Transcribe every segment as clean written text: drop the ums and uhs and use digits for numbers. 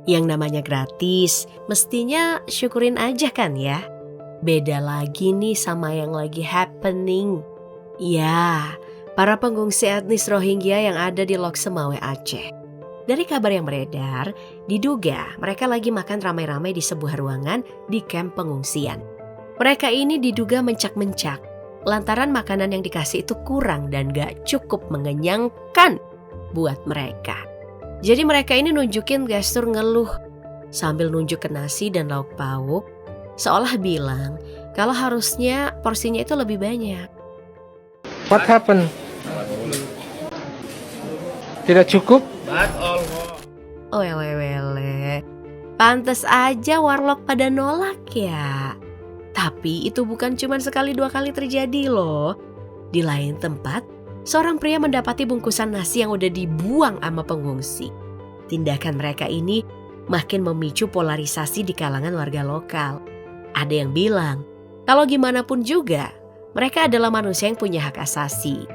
Yang namanya gratis, mestinya syukurin aja kan ya. Beda lagi nih sama yang lagi happening. Ya, para pengungsi etnis Rohingya yang ada di Lok Semawe, Aceh. Dari kabar yang beredar, diduga mereka lagi makan ramai-ramai di sebuah ruangan di kamp pengungsian. Mereka ini diduga mencak-mencak lantaran makanan yang dikasih itu kurang dan gak cukup mengenyangkan buat mereka. Jadi mereka ini nunjukin gestur ngeluh sambil nunjuk ke nasi dan lauk pauk, seolah bilang kalau harusnya porsinya itu lebih banyak. What happened? Tidak cukup? Wele. Pantes aja warlock pada nolak ya. Tapi itu bukan cuma sekali dua kali terjadi loh. Di lain tempat, seorang pria mendapati bungkusan nasi yang udah dibuang sama pengungsi. Tindakan mereka ini makin memicu polarisasi di kalangan warga lokal. Ada yang bilang, kalau gimana pun juga, mereka adalah manusia yang punya hak asasi.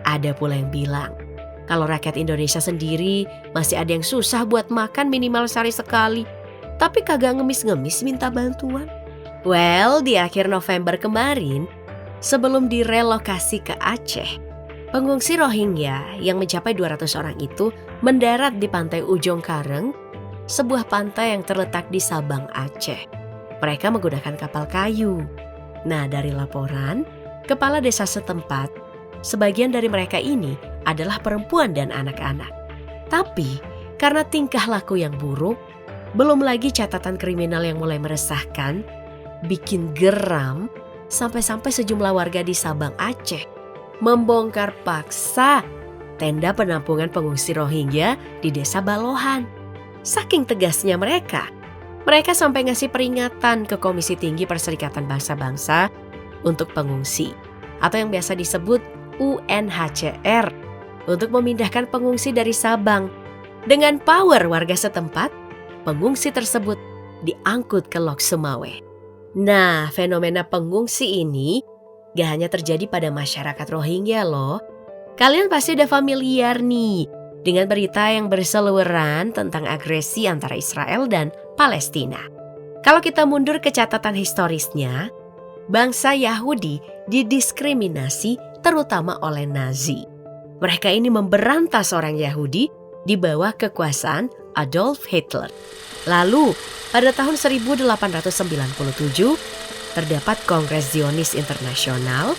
Ada pula yang bilang, kalau rakyat Indonesia sendiri masih ada yang susah buat makan minimal sehari sekali, tapi kagak ngemis-ngemis minta bantuan. Well, di akhir November kemarin, sebelum direlokasi ke Aceh, pengungsi Rohingya yang mencapai 200 orang itu mendarat di pantai Ujung Kareng, sebuah pantai yang terletak di Sabang, Aceh. Mereka menggunakan kapal kayu. Nah, dari laporan kepala desa setempat, sebagian dari mereka ini adalah perempuan dan anak-anak. Tapi karena tingkah laku yang buruk, belum lagi catatan kriminal yang mulai meresahkan, bikin geram, sampai-sampai sejumlah warga di Sabang, Aceh membongkar paksa tenda penampungan pengungsi Rohingya di desa Balohan. Saking tegasnya mereka sampai ngasih peringatan ke Komisi Tinggi Perserikatan Bangsa-Bangsa untuk pengungsi, atau yang biasa disebut UNHCR, untuk memindahkan pengungsi dari Sabang. Dengan power warga setempat, pengungsi tersebut diangkut ke Lok Semawe. Nah, fenomena pengungsi ini gak hanya terjadi pada masyarakat Rohingya loh. Kalian pasti udah familiar nih dengan berita yang berseliweran tentang agresi antara Israel dan Palestina. Kalau kita mundur ke catatan historisnya, bangsa Yahudi didiskriminasi terutama oleh Nazi. Mereka ini memberantas orang Yahudi di bawah kekuasaan Adolf Hitler. Lalu, pada tahun 1897, terdapat Kongres Zionis Internasional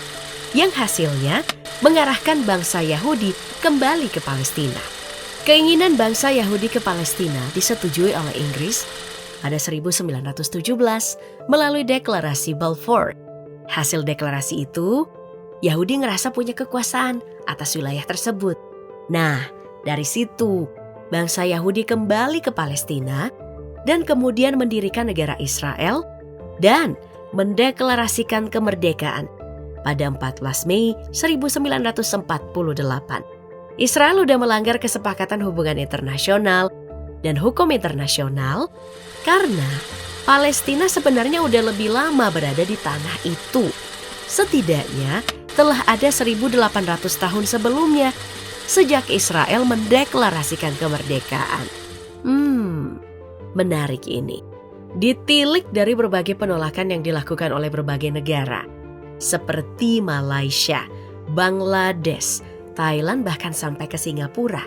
yang hasilnya mengarahkan bangsa Yahudi kembali ke Palestina. Keinginan bangsa Yahudi ke Palestina disetujui oleh Inggris pada 1917 melalui deklarasi Balfour. Hasil deklarasi itu, Yahudi ngerasa punya kekuasaan atas wilayah tersebut. Nah, dari situ bangsa Yahudi kembali ke Palestina dan kemudian mendirikan negara Israel dan mendeklarasikan kemerdekaan pada 14 Mei 1948. Israel udah melanggar kesepakatan hubungan internasional dan hukum internasional karena Palestina sebenarnya udah lebih lama berada di tanah itu. Setidaknya telah ada 1800 tahun sebelumnya sejak Israel mendeklarasikan kemerdekaan. Menarik ini. Ditilik dari berbagai penolakan yang dilakukan oleh berbagai negara seperti Malaysia, Bangladesh, Thailand, bahkan sampai ke Singapura.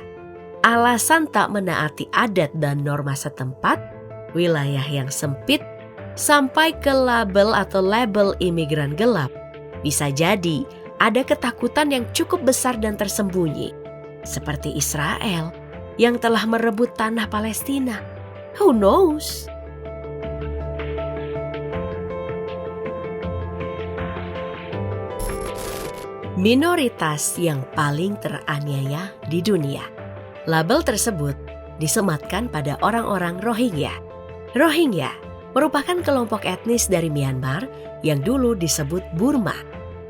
Alasan tak menaati adat dan norma setempat, wilayah yang sempit, sampai ke label imigran gelap. Bisa jadi ada ketakutan yang cukup besar dan tersembunyi, seperti Israel yang telah merebut tanah Palestina. Who knows? Minoritas yang paling teraniaya di dunia. Label tersebut disematkan pada orang-orang Rohingya. Rohingya merupakan kelompok etnis dari Myanmar yang dulu disebut Burma.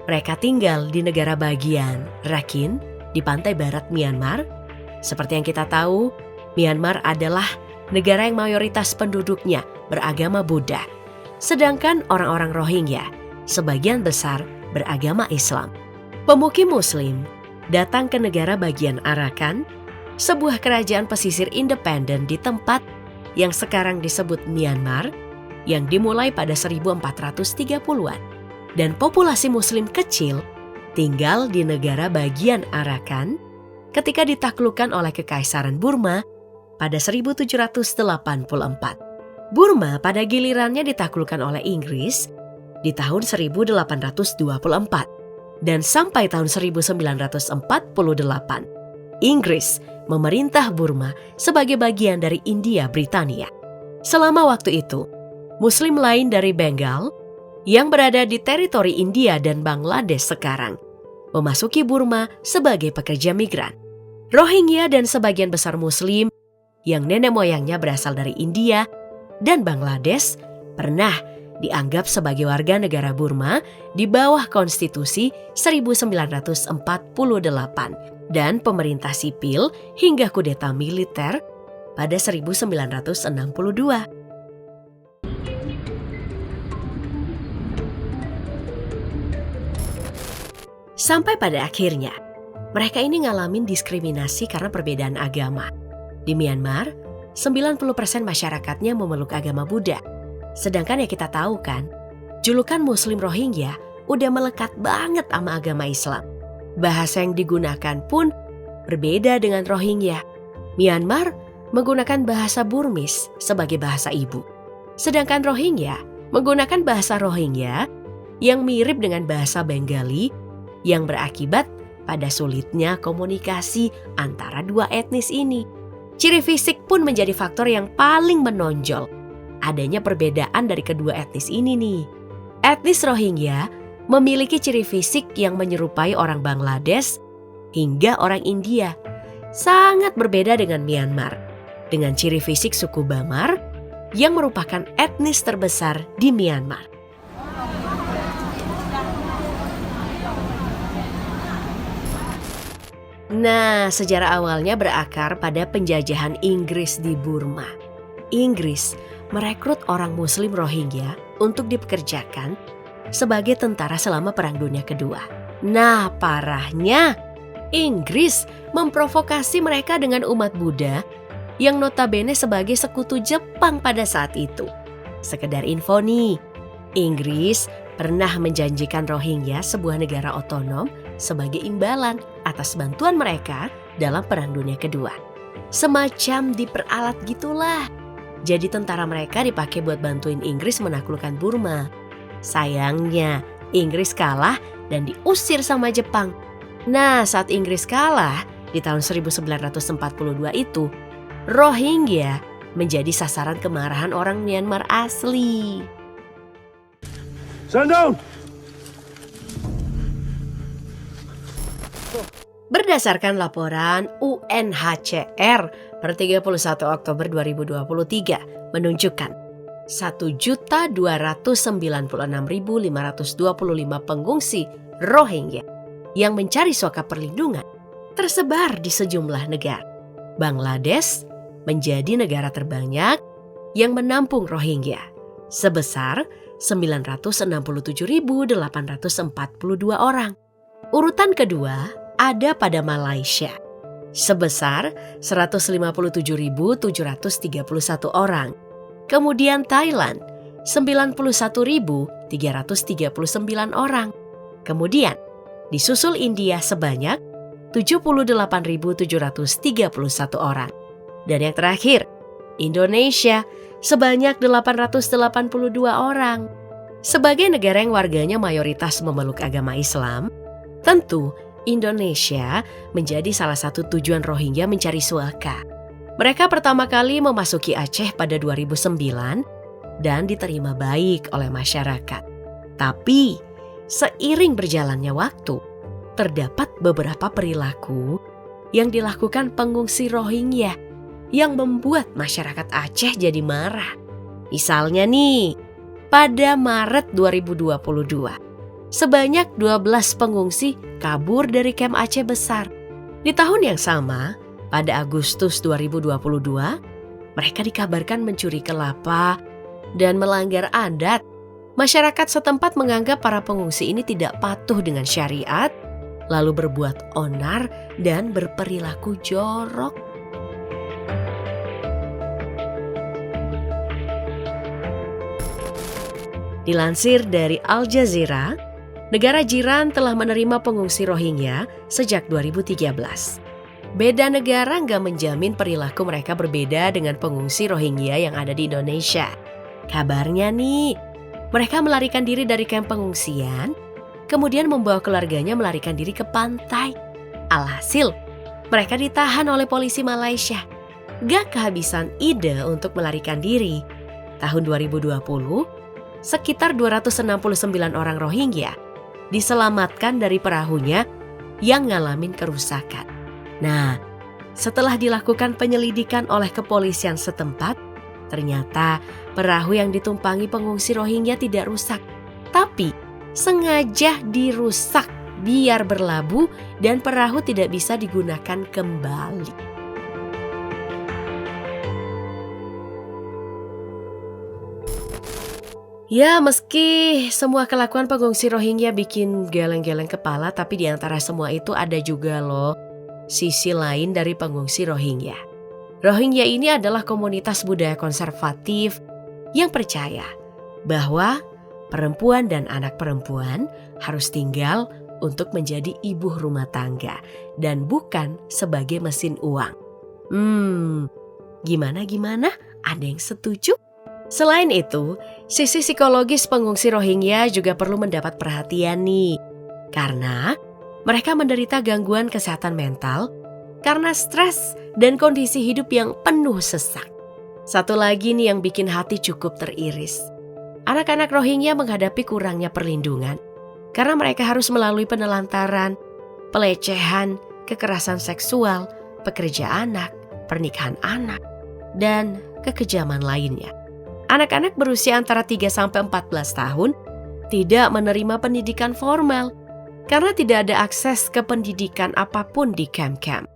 Mereka tinggal di negara bagian Rakhine di pantai barat Myanmar. Seperti yang kita tahu, Myanmar adalah negara yang mayoritas penduduknya beragama Buddha. Sedangkan orang-orang Rohingya sebagian besar beragama Islam. Pemukim Muslim datang ke negara bagian Arakan, sebuah kerajaan pesisir independen di tempat yang sekarang disebut Myanmar yang dimulai pada 1430-an. Dan populasi muslim kecil tinggal di negara bagian Arakan ketika ditaklukkan oleh Kekaisaran Burma pada 1784. Burma pada gilirannya ditaklukkan oleh Inggris di tahun 1824 dan sampai tahun 1948 Inggris memerintah Burma sebagai bagian dari India Britania. Selama waktu itu, Muslim lain dari Bengal yang berada di teritori India dan Bangladesh sekarang memasuki Burma sebagai pekerja migran. Rohingya dan sebagian besar Muslim yang nenek moyangnya berasal dari India dan Bangladesh pernah dianggap sebagai warga negara Burma di bawah konstitusi 1948 dan pemerintah sipil hingga kudeta militer pada 1962. Sampai pada akhirnya, mereka ini ngalamin diskriminasi karena perbedaan agama. Di Myanmar, 90% masyarakatnya memeluk agama Buddha. Sedangkan ya kita tahu kan, julukan Muslim Rohingya udah melekat banget sama agama Islam. Bahasa yang digunakan pun berbeda dengan Rohingya. Myanmar menggunakan bahasa Burmese sebagai bahasa ibu. Sedangkan Rohingya menggunakan bahasa Rohingya yang mirip dengan bahasa Bengali yang berakibat pada sulitnya komunikasi antara dua etnis ini. Ciri fisik pun menjadi faktor yang paling menonjol adanya perbedaan dari kedua etnis ini nih. Etnis Rohingya memiliki ciri fisik yang menyerupai orang Bangladesh hingga orang India. Sangat berbeda dengan Myanmar, dengan ciri fisik suku Bamar yang merupakan etnis terbesar di Myanmar. Nah, sejarah awalnya berakar pada penjajahan Inggris di Burma. Inggris merekrut orang Muslim Rohingya untuk dipekerjakan sebagai tentara selama Perang Dunia Kedua. Nah, parahnya Inggris memprovokasi mereka dengan umat Buddha yang notabene sebagai sekutu Jepang pada saat itu. Sekedar info nih, Inggris pernah menjanjikan Rohingya sebuah negara otonom sebagai imbalan atas bantuan mereka dalam Perang Dunia Kedua. Semacam diperalat gitulah. Jadi tentara mereka dipakai buat bantuin Inggris menaklukkan Burma. Sayangnya Inggris kalah dan diusir sama Jepang. Nah, saat Inggris kalah di tahun 1942 itu, Rohingya menjadi sasaran kemarahan orang Myanmar asli. Stand down! Berdasarkan laporan UNHCR per 31 Oktober 2023 menunjukkan 1.296.525 pengungsi Rohingya yang mencari suaka perlindungan tersebar di sejumlah negara. Bangladesh menjadi negara terbanyak yang menampung Rohingya sebesar 967.842 orang. Urutan kedua ada pada Malaysia sebesar 157.731 orang. Kemudian Thailand 91.339 orang. Kemudian disusul India sebanyak 78.731 orang. Dan yang terakhir Indonesia sebanyak 882 orang. Sebagai negara yang warganya mayoritas memeluk agama Islam, tentu Indonesia menjadi salah satu tujuan Rohingya mencari suaka. Mereka pertama kali memasuki Aceh pada 2009 dan diterima baik oleh masyarakat. Tapi seiring berjalannya waktu, terdapat beberapa perilaku yang dilakukan pengungsi Rohingya yang membuat masyarakat Aceh jadi marah. Misalnya nih, pada Maret 2022, sebanyak 12 pengungsi kabur dari kamp Aceh Besar. Di tahun yang sama, pada Agustus 2022, mereka dikabarkan mencuri kelapa dan melanggar adat. Masyarakat setempat menganggap para pengungsi ini tidak patuh dengan syariat, lalu berbuat onar dan berperilaku jorok. Dilansir dari Al Jazeera, negara jiran telah menerima pengungsi Rohingya sejak 2013. Beda negara nggak menjamin perilaku mereka berbeda dengan pengungsi Rohingya yang ada di Indonesia. Kabarnya nih, mereka melarikan diri dari kamp pengungsian, kemudian membawa keluarganya melarikan diri ke pantai. Alhasil, mereka ditahan oleh polisi Malaysia. Gak kehabisan ide untuk melarikan diri. Tahun 2020, sekitar 269 orang Rohingya diselamatkan dari perahunya yang ngalamin kerusakan. Nah, setelah dilakukan penyelidikan oleh kepolisian setempat, ternyata perahu yang ditumpangi pengungsi Rohingya tidak rusak, tapi sengaja dirusak biar berlabuh dan perahu tidak bisa digunakan kembali. Ya, meski semua kelakuan pengungsi Rohingya bikin geleng-geleng kepala, tapi di antara semua itu ada juga loh sisi lain dari pengungsi Rohingya. Rohingya ini adalah komunitas budaya konservatif yang percaya bahwa perempuan dan anak perempuan harus tinggal untuk menjadi ibu rumah tangga dan bukan sebagai mesin uang. Gimana? Ada yang setuju? Selain itu, sisi psikologis pengungsi Rohingya juga perlu mendapat perhatian nih. Karena mereka menderita gangguan kesehatan mental karena stres dan kondisi hidup yang penuh sesak. Satu lagi nih yang bikin hati cukup teriris. Anak-anak Rohingya menghadapi kurangnya perlindungan karena mereka harus melalui penelantaran, pelecehan, kekerasan seksual, pekerja anak, pernikahan anak, dan kekejaman lainnya. Anak-anak berusia antara 3-14 tahun tidak menerima pendidikan formal karena tidak ada akses ke pendidikan apapun di kamp-kamp.